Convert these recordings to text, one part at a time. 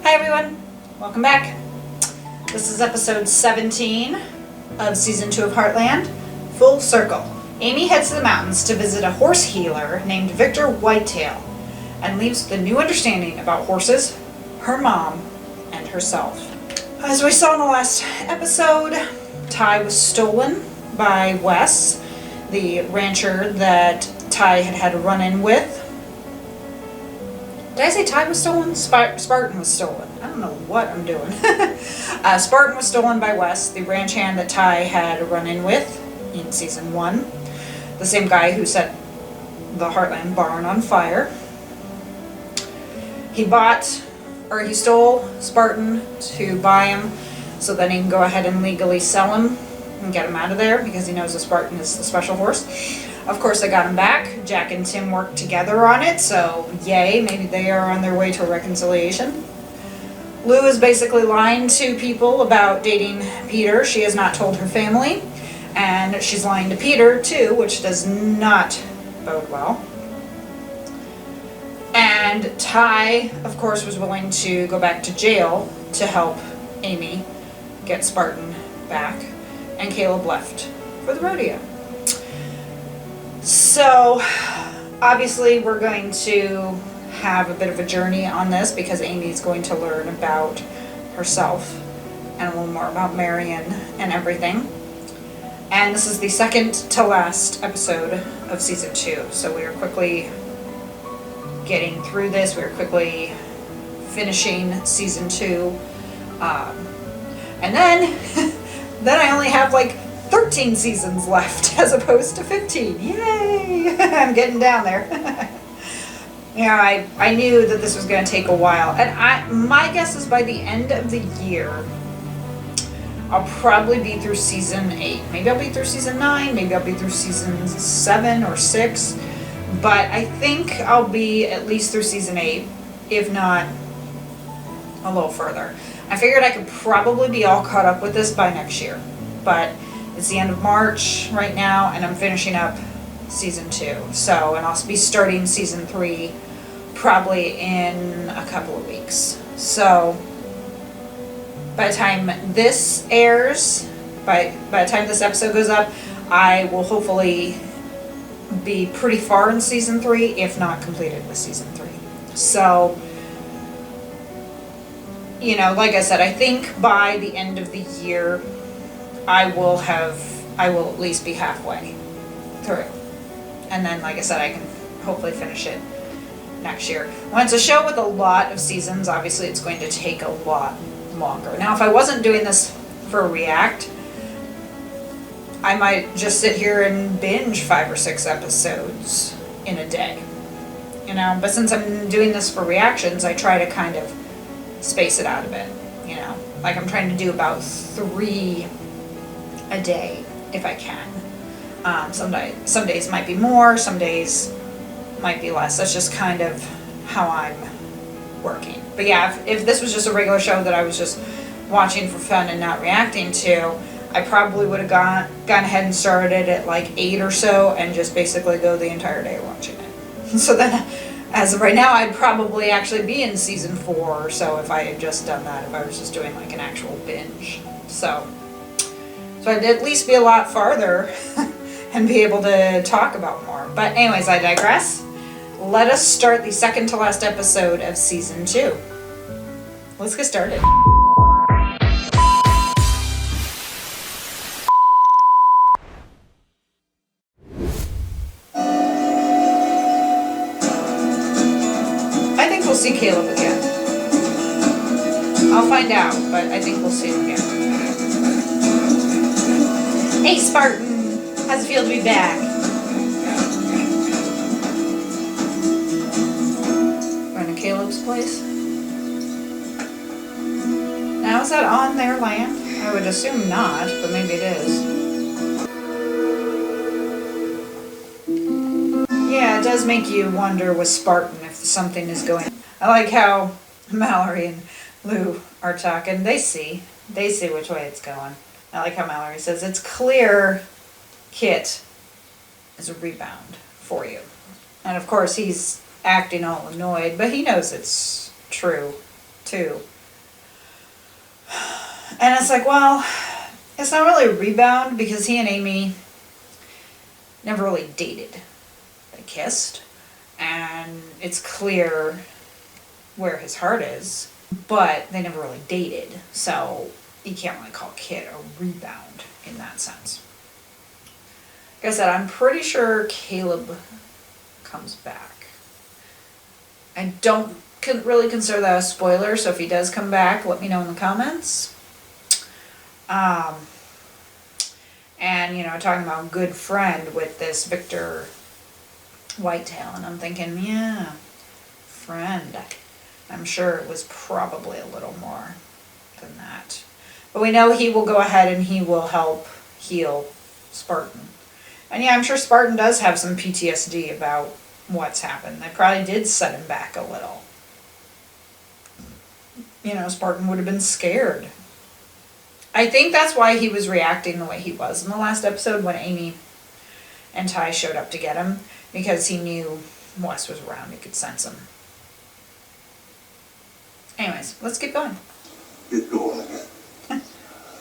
Hi everyone, welcome back. This is episode 17 of season 2 of Heartland, Full Circle. Amy heads to the mountains to visit a horse healer named Victor Whitetail and leaves with a new understanding about horses, her mom, and herself. As we saw in the last episode, Ty was stolen by Wes, the rancher that Ty had had a run-in with. Did I say Ty was stolen? Spartan was stolen. I don't know what I'm doing. Spartan was stolen by Wes, the ranch hand that Ty had a run-in with in season 1. The same guy who set the Heartland barn on fire. He stole Spartan to buy him so then he can go ahead and legally sell him and get him out of there because he knows the Spartan is the special horse. Of course, they got him back. Jack and Tim worked together on it, so yay, maybe they are on their way to a reconciliation. Lou is basically lying to people about dating Peter. She has not told her family, and she's lying to Peter too, which does not bode well. And Ty, of course, was willing to go back to jail to help Amy get Spartan back, and Caleb left for the rodeo. So, obviously we're going to have a bit of a journey on this because Amy's going to learn about herself and a little more about Marion and everything. And this is the second to last episode of season 2. So we are quickly getting through this. We are quickly finishing season 2. And then I only have like 13 seasons left as opposed to 15. Yay! I'm getting down there. I knew that this was going to take a while. And my guess is by the end of the year, I'll probably be through season 8. Maybe I'll be through season 9. Maybe I'll be through season 7 or 6. But I think I'll be at least through season 8, if not a little further. I figured I could probably be all caught up with this by next year. But it's the end of March right now, and I'm finishing up season 2. So, and I'll be starting season 3 probably in a couple of weeks. So, by the time this airs, by the time this episode goes up, I will hopefully be pretty far in season 3, if not completed with season 3. So, like I said, I think by the end of the year, I will at least be halfway through. And then, like I said, I can hopefully finish it next year. When it's a show with a lot of seasons, obviously it's going to take a lot longer. Now, if I wasn't doing this for React, I might just sit here and binge 5 or 6 episodes in a day. But since I'm doing this for reactions, I try to kind of space it out a bit. Like I'm trying to do about 3 a day if I can. Some days might be more, some days might be less. That's just kind of how I'm working. But yeah, if this was just a regular show that I was just watching for fun and not reacting to, I probably would have gone ahead and started at like 8 or so and just basically go the entire day watching it. So then, as of right now, I'd probably actually be in season 4 or so if I had just done that, if I was just doing like an actual binge. So I'd at least be a lot farther and be able to talk about more. But anyways, I digress. Let us start the second to last episode of season 2. Let's get started. I think we'll see Caleb again. I'll find out, but I think we'll see him again. Hey Spartan, how's it feel to be back? Going to Caleb's place? Now is that on their land? I would assume not, but maybe it is. Yeah, it does make you wonder with Spartan if something is going on. I like how Mallory and Lou are talking. They see which way it's going. I like how Mallory says, it's clear Kit is a rebound for you. And of course he's acting all annoyed, but he knows it's true too. And it's like, well, it's not really a rebound because he and Amy never really dated. They kissed, and it's clear where his heart is, but they never really dated, so you can't really call Kit a rebound in that sense. Like I said, I'm pretty sure Caleb comes back. I don't really consider that a spoiler, so if he does come back, let me know in the comments. And, you know, talking about good friend with this Victor Whitetail, and I'm thinking, yeah, friend. I'm sure it was probably a little more than that. But we know he will go ahead and he will help heal Spartan. And yeah, I'm sure Spartan does have some PTSD about what's happened. They probably did set him back a little. You know, Spartan would have been scared. I think that's why he was reacting the way he was in the last episode when Amy and Ty showed up to get him, because he knew Wes was around. He could sense him. Anyways, let's keep going. Get going again.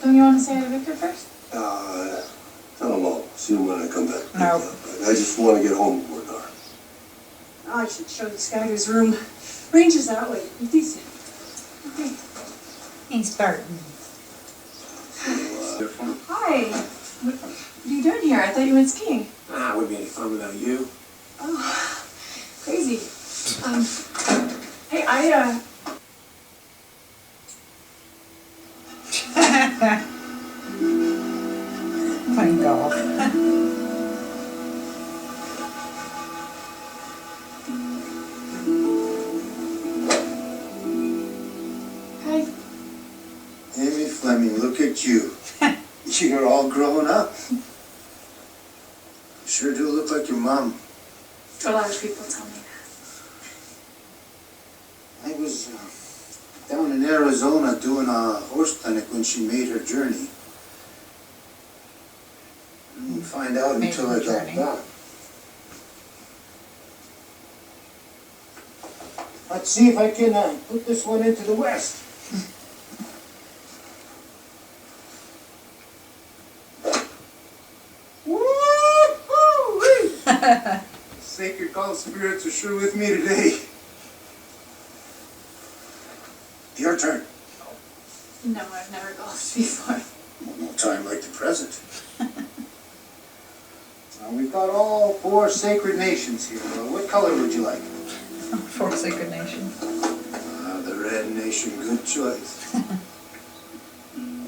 Don't you want to say hi to Victor first? I don't know. See him when I come back. No. I just want to get home before dark. I should show this guy his room. Range is that way. You're decent. Okay. Hey, Spartan. Hi. What are you doing here? I thought you went skiing. It wouldn't be any fun without you. Oh, crazy. Hey, Playing golf. Hi. Amy Fleming, look at you. You're all grown up. Sure do look like your mom. A lot of people tell me that. I was down in Arizona doing a horse clinic when she made her journey. I didn't find out until I got back. Let's see if I can put this one into the west. Sacred call spirits are sure with me today. Your turn. No, I've never golfed before. No time like the present. We've got all 4 sacred nations here. What color would you like? 4 sacred nations. The red nation, good choice.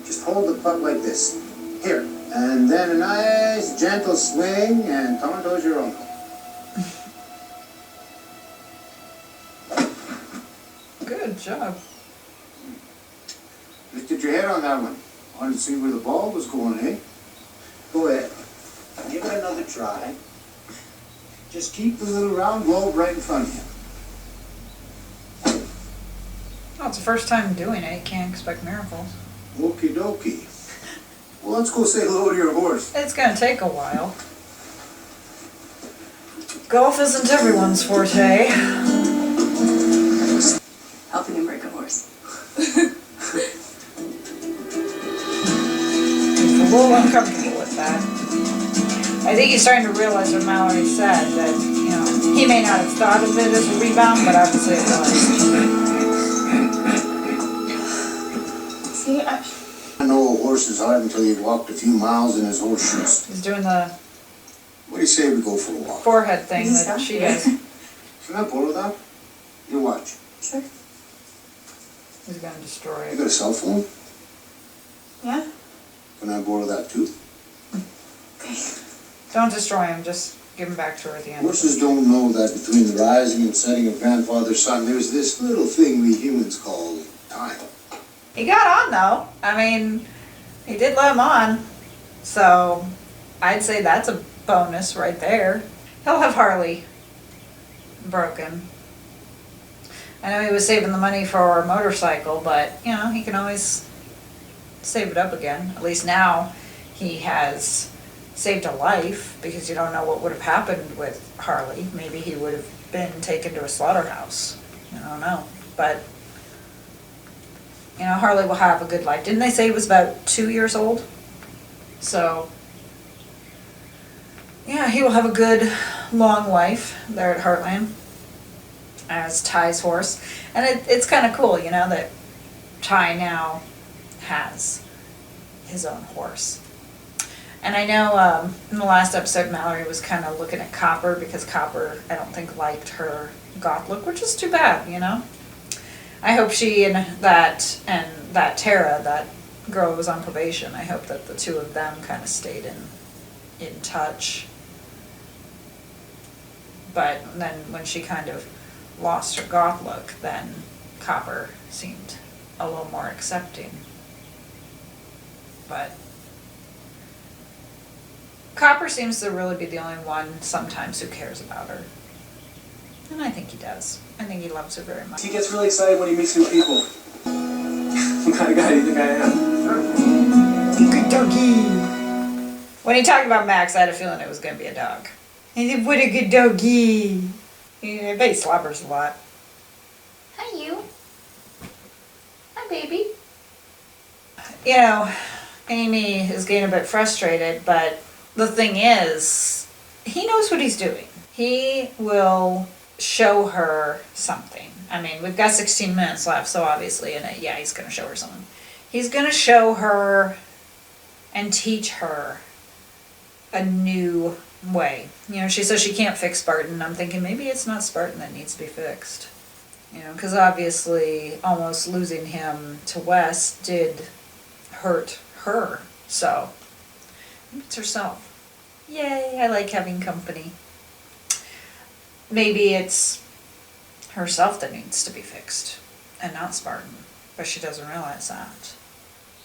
Just hold the puck like this. Here. And then a nice gentle swing, and Tonto's your uncle. Good job. Lifted your head on that one. Wanted to see where the ball was going, eh? Go ahead. Give it another try. Just keep the little round globe right in front of you. Well, it's the first time doing it. You can't expect miracles. Okie dokie. Well, let's go say hello to your horse. It's gonna take a while. Golf isn't everyone's forte. Helping him break a horse. He's a little uncomfortable with that. I think he's starting to realize what Mallory said, that, you know, he may not have thought of it as a rebound, but obviously it was. See, I know a horse is hard until you've walked a few miles in his horseshoes. He's doing the What do you say we go for a walk? forehead thing that she does. Can I borrow that? Your watch. Sure. He's gonna destroy You it. got a cell phone? Yeah? Can I borrow that too? Okay. Don't destroy him, just give him back to her at the end. Horses don't know that between the rising and setting of grandfather's sun, there's this little thing we humans call time. He got on though. I mean, he did let him on. So I'd say that's a bonus right there. He'll have Harley broken. I know he was saving the money for a motorcycle, but you know, he can always save it up again. At least now he has saved a life, because you don't know what would have happened with Harley. Maybe he would have been taken to a slaughterhouse. I don't know. But You know, Harley will have a good life. Didn't they say he was about 2 years old? So, yeah, he will have a good, long life there at Heartland as Ty's horse. And it's kind of cool, you know, that Ty now has his own horse. And I know in the last episode, Mallory was kind of looking at Copper because Copper, I don't think, liked her goth look, which is too bad, you know? I hope she and that Tara, that girl who was on probation, I hope that the two of them kind of stayed in touch. But then when she kind of lost her goth look, then Copper seemed a little more accepting. But Copper seems to really be the only one sometimes who cares about her. And I think he does. I think he loves her very much. He gets really excited when he meets new people. What kind of guy do you think I am? Good doggy. When he talked about Max, I had a feeling it was going to be a dog. He said, what a good doggy. I bet he slobbers a lot. Hi, you. Hi, baby. You know, Amy is getting a bit frustrated, but the thing is, he knows what he's doing. He will show her something. I mean, we've got 16 minutes left, so obviously, yeah, he's going to show her something. He's going to show her and teach her a new way. You know, she says she can't fix Spartan. I'm thinking maybe it's not Spartan that needs to be fixed. You know, because obviously almost losing him to Wes did hurt her. So, it's herself. Yay, I like having company. Maybe it's herself that needs to be fixed and not Spartan, but she doesn't realize that.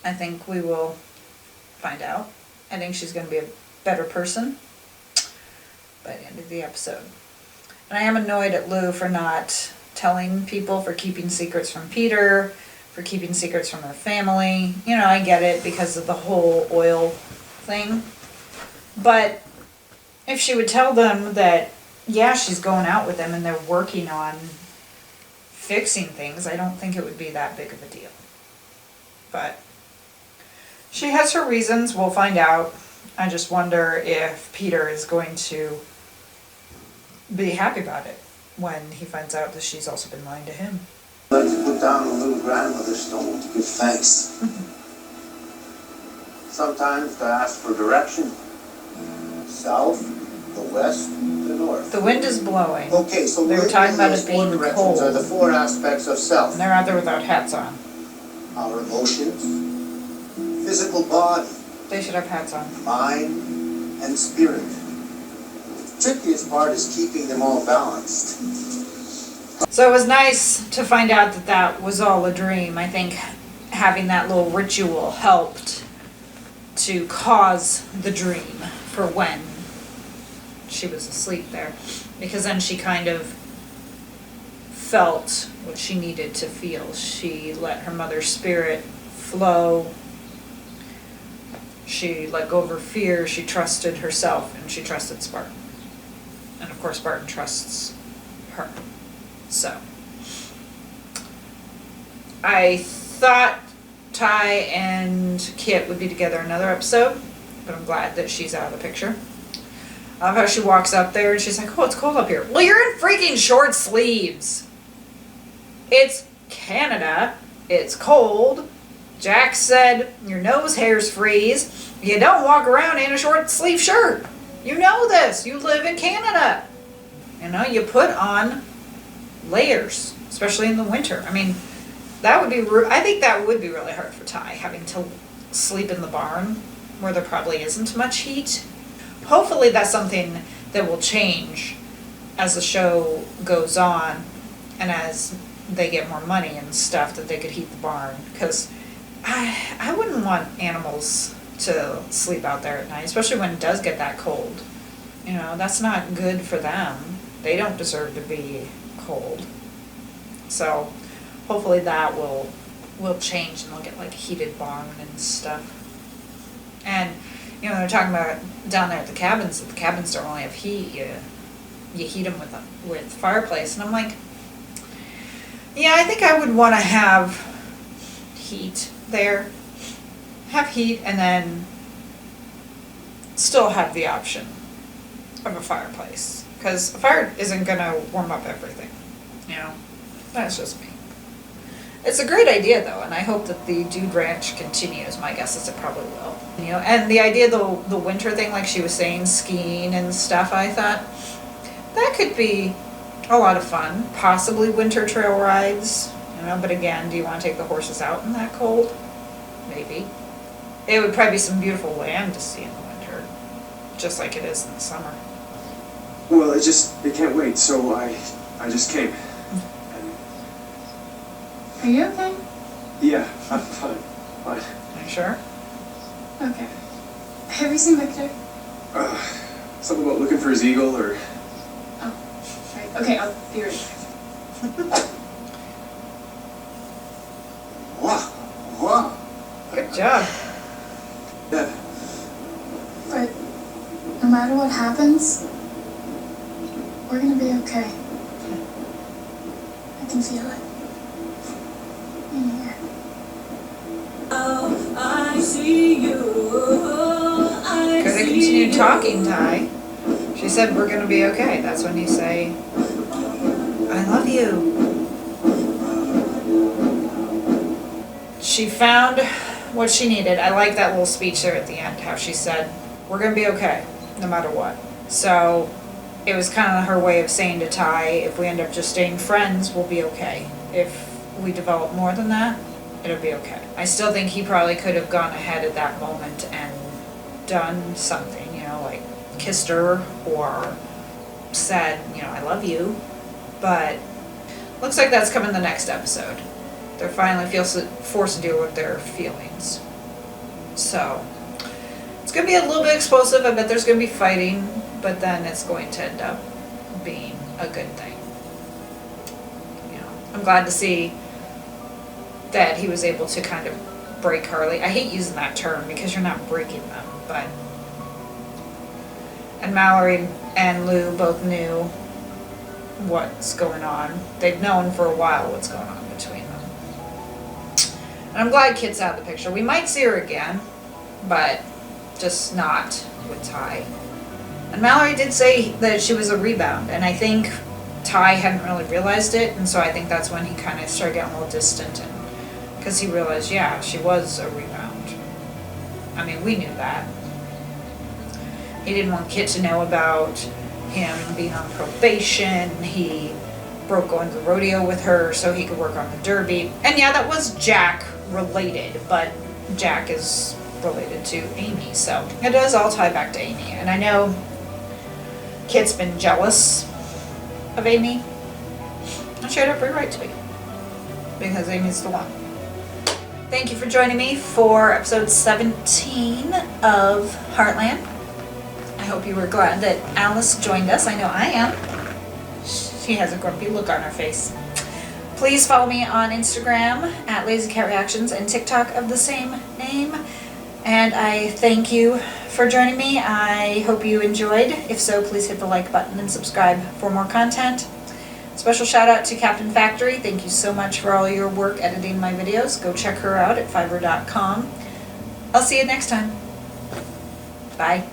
I think we will find out. I think she's going to be a better person by the end of the episode. And I am annoyed at Lou for not telling people, for keeping secrets from Peter, for keeping secrets from her family. You know, I get it because of the whole oil thing. But if she would tell them that, yeah, she's going out with them and they're working on fixing things, I don't think it would be that big of a deal. But she has her reasons, we'll find out. I just wonder if Peter is going to be happy about it when he finds out that she's also been lying to him. I'd like to put down a little grandmother's stone to give thanks. Sometimes to ask for direction. South, the west, the north. The wind is blowing. Okay, so they were talking about it being cold. Are the four aspects of self. And they're out there without hats on. Our emotions, physical body. They should have hats on. Mind and spirit. The trickiest part is keeping them all balanced. So it was nice to find out that that was all a dream. I think having that little ritual helped to cause the dream for when she was asleep there. Because then she kind of felt what she needed to feel. She let her mother's spirit flow. She let go of her fear. She trusted herself and she trusted Spartan. And of course Spartan trusts her. So I thought Ty and Kit would be together another episode, but I'm glad that she's out of the picture. I love how she walks up there and she's like, oh, it's cold up here. Well, you're in freaking short sleeves. It's Canada. It's cold. Jack said your nose hairs freeze. You don't walk around in a short sleeve shirt. You know this. You live in Canada. You know, you put on layers, especially in the winter. I mean, that would be, I think that would be really hard for Ty, having to sleep in the barn where there probably isn't much heat. Hopefully that's something that will change as the show goes on and as they get more money and stuff, that they could heat the barn. Because I wouldn't want animals to sleep out there at night, especially when it does get that cold. You know, that's not good for them. They don't deserve to be cold. So hopefully that will change and they'll get like a heated barn and stuff. And you know, they're talking about down there at the cabins, that the cabins don't really have heat. You heat them with fireplace. And I'm like, yeah, I think I would want to have heat there. Have heat and then still have the option of a fireplace. Because a fire isn't gonna warm up everything, you know? That's just me. It's a great idea though, and I hope that the Dude Ranch continues. My guess is it probably will. You know, and the idea of the winter thing, like she was saying, skiing and stuff, I thought that could be a lot of fun. Possibly winter trail rides, you know, but again, do you want to take the horses out in that cold? Maybe. It would probably be some beautiful land to see in the winter, just like it is in the summer. Well, it can't wait, so I just came. Are you okay? Yeah, I'm fine. Are you sure? Okay. Have you seen Victor? Something about looking for his eagle or... Oh, right. Okay, I'll be right back. Wow, wow. Good job. Yeah. But no matter what happens, we're gonna be okay. I can feel it. In here. I see you. Because they continued talking, Ty. She said, we're going to be okay. That's when you say, I love you. She found what she needed. I like that little speech there at the end, how she said, we're going to be okay, no matter what. So it was kind of her way of saying to Ty, if we end up just staying friends, we'll be okay. If we develop more than that, it'll be okay. I still think he probably could have gone ahead at that moment and done something, you know, like kissed her or said, you know, I love you. But looks like that's coming the next episode. They're finally forced to deal with their feelings. So it's going to be a little bit explosive. I bet there's going to be fighting, but then it's going to end up being a good thing. You know, I'm glad to see that he was able to kind of break Harley. I hate using that term because you're not breaking them, but... And Mallory and Lou both knew what's going on. They've known for a while what's going on between them. And I'm glad Kit's out of the picture. We might see her again, but just not with Ty. And Mallory did say that she was a rebound, and I think Ty hadn't really realized it, and so I think that's when he kind of started getting a little distant, and because he realized, yeah, she was a rebound. I mean, we knew that. He didn't want Kit to know about him being on probation. He broke going to the rodeo with her so he could work on the derby. And yeah, that was Jack related, but Jack is related to Amy, so it does all tie back to Amy. And I know Kit's been jealous of Amy, and she had every right to be, because Amy's the one. Thank you for joining me for episode 17 of Heartland. I hope you were glad that Alice joined us. I know I am. She has a grumpy look on her face. Please follow me on Instagram at LazyCatReactions and TikTok of the same name. And I thank you for joining me. I hope you enjoyed. If so, please hit the like button and subscribe for more content. Special shout out to Captain Factory. Thank you so much for all your work editing my videos. Go check her out at Fiverr.com. I'll see you next time. Bye.